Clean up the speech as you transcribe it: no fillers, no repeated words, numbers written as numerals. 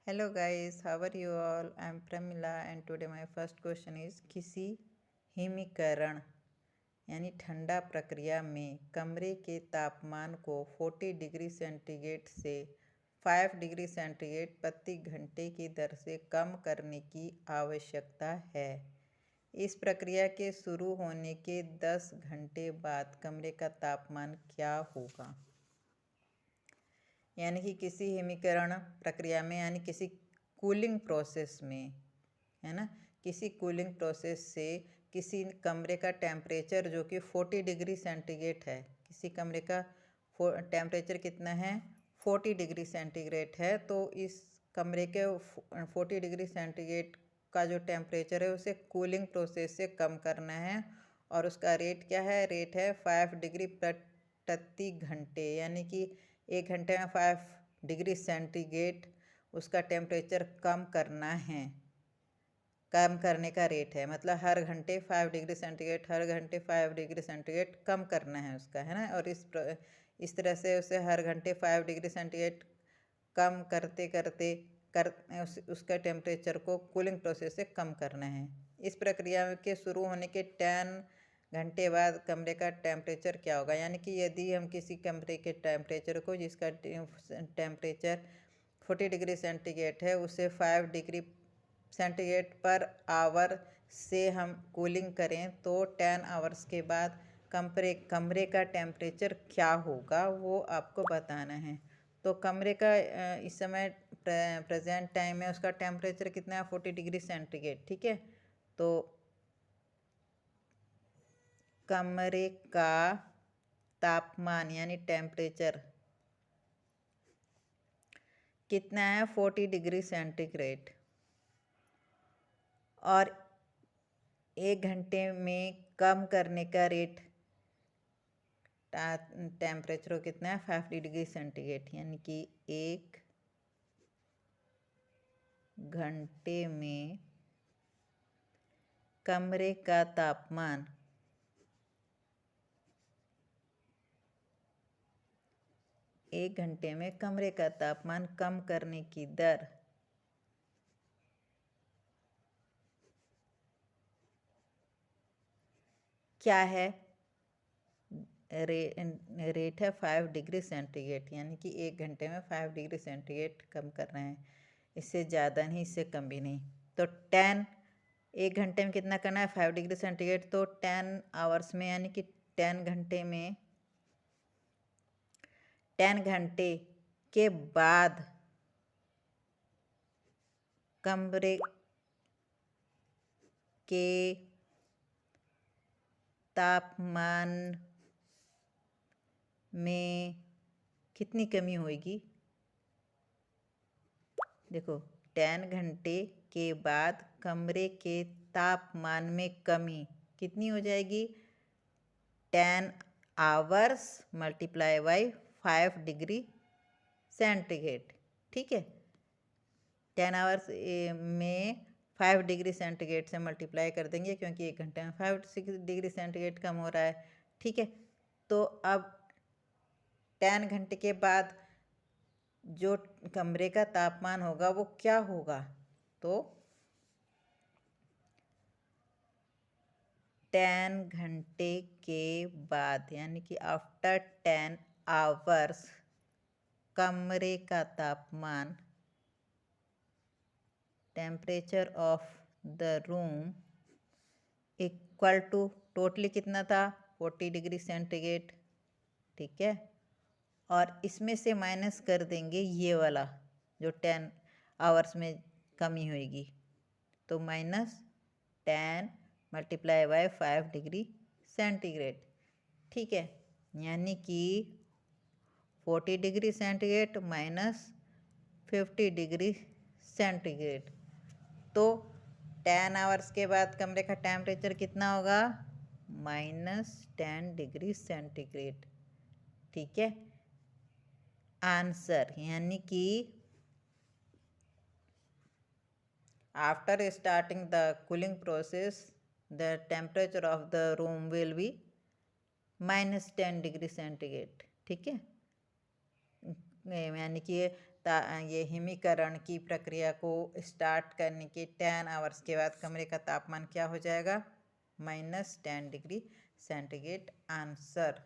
Hello guys, how are you all? I am Pramila and today my first question is किसी हिमीकरण यानी ठंडा प्रक्रिया में कमरे के तापमान को 40 डिग्री सेंटीग्रेड से 5 डिग्री सेंटीग्रेड प्रति घंटे की दर से कम करने की आवश्यकता है। इस प्रक्रिया के शुरू होने के 10 घंटे बाद कमरे का तापमान क्या होगा? यानी कि किसी हिमीकरण प्रक्रिया में यानी किसी कूलिंग प्रोसेस में, है ना, किसी कूलिंग प्रोसेस से किसी कमरे का टेम्परेचर जो कि 40 डिग्री सेंटीग्रेड है, किसी कमरे का टेम्परेचर कितना है 40 डिग्री सेंटीग्रेड है, तो इस कमरे के 40 डिग्री सेंटीग्रेड का जो टेम्परेचर है उसे कूलिंग प्रोसेस से कम करना है और उसका रेट क्या है, रेट है 5 डिग्री प्रति घंटे, यानी कि 1 घंटे में 5 डिग्री सेंटीग्रेड उसका टेम्परेचर कम करना है, कम करने का रेट है। मतलब हर घंटे 5 डिग्री सेंटीग्रेड, हर घंटे 5 डिग्री सेंटीग्रेड कम करना है उसका, है ना। और इस तरह से उसे हर घंटे 5 डिग्री सेंटीग्रेड कम करते करते उसका टेम्परेचर को कूलिंग प्रोसेस से कम करना है। इस प्रक्रिया के शुरू होने के 10 घंटे बाद कमरे का टेम्परेचर क्या होगा, यानी कि यदि हम किसी कमरे के टेम्परेचर को जिसका टेम्परेचर 40 डिग्री सेंटीग्रेड है उसे 5 डिग्री सेंटीग्रेड पर आवर से हम कूलिंग करें तो 10 आवर्स के बाद कमरे का टेम्परेचर क्या होगा वो आपको बताना है। तो कमरे का इस समय प्रेजेंट टाइम में उसका टेम्परेचर कितना है 40 डिग्री सेंटीग्रेड, ठीक है। तो कमरे का तापमान यानी टेम्परेचर कितना है 40 डिग्री सेंटीग्रेड और 1 घंटे में कम करने का रेट टेम्परेचर कितना है 5 डिग्री सेंटीग्रेड, यानी कि 1 घंटे में कमरे का तापमान 1 घंटे में कमरे का तापमान कम करने की दर क्या है, रेट है 5 डिग्री सेंटीग्रेड, यानी कि 1 घंटे में 5 डिग्री सेंटीग्रेड कम कर रहे हैं, इससे ज़्यादा नहीं इससे कम भी नहीं। तो 1 घंटे में कितना करना है 5 डिग्री सेंटीग्रेड, तो 10 आवर्स में यानी कि 10 घंटे में 10 घंटे के बाद कमरे के तापमान में कितनी कमी होगी। देखो 10 घंटे के बाद कमरे के तापमान में कमी कितनी हो जाएगी, 10 hours multiply by 5 degree centigrade, ठीक है। 10 आवर्स में 5 डिग्री सेंटीग्रेड से मल्टीप्लाई कर देंगे क्योंकि 1 घंटे में 5 डिग्री सेंटीग्रेड कम हो रहा है, ठीक है। तो अब 10 घंटे के बाद जो कमरे का तापमान होगा वो क्या होगा, तो 10 घंटे के बाद यानी कि आफ्टर 10 आवर्स कमरे का तापमान temperature of the room equal to totally कितना था 40 डिग्री सेंटीग्रेड, ठीक है। और इसमें से माइनस कर देंगे ये वाला जो 10 आवर्स में कमी होगी, तो -10 मल्टीप्लाई बाय 5 डिग्री सेंटीग्रेड, ठीक है। यानी कि 40 डिग्री सेंटीग्रेड -50 डिग्री सेंटीग्रेड, तो 10 आवर्स के बाद कमरे का टेम्परेचर कितना होगा -10 डिग्री सेंटीग्रेड, ठीक है। आंसर यानी कि after starting the cooling process the temperature of the room will be -10 degree centigrade, ठीक है। यानी कि ये हिमीकरण की प्रक्रिया को स्टार्ट करने के 10 आवर्स के बाद कमरे का तापमान क्या हो जाएगा? -10 डिग्री सेंटीग्रेड। आंसर।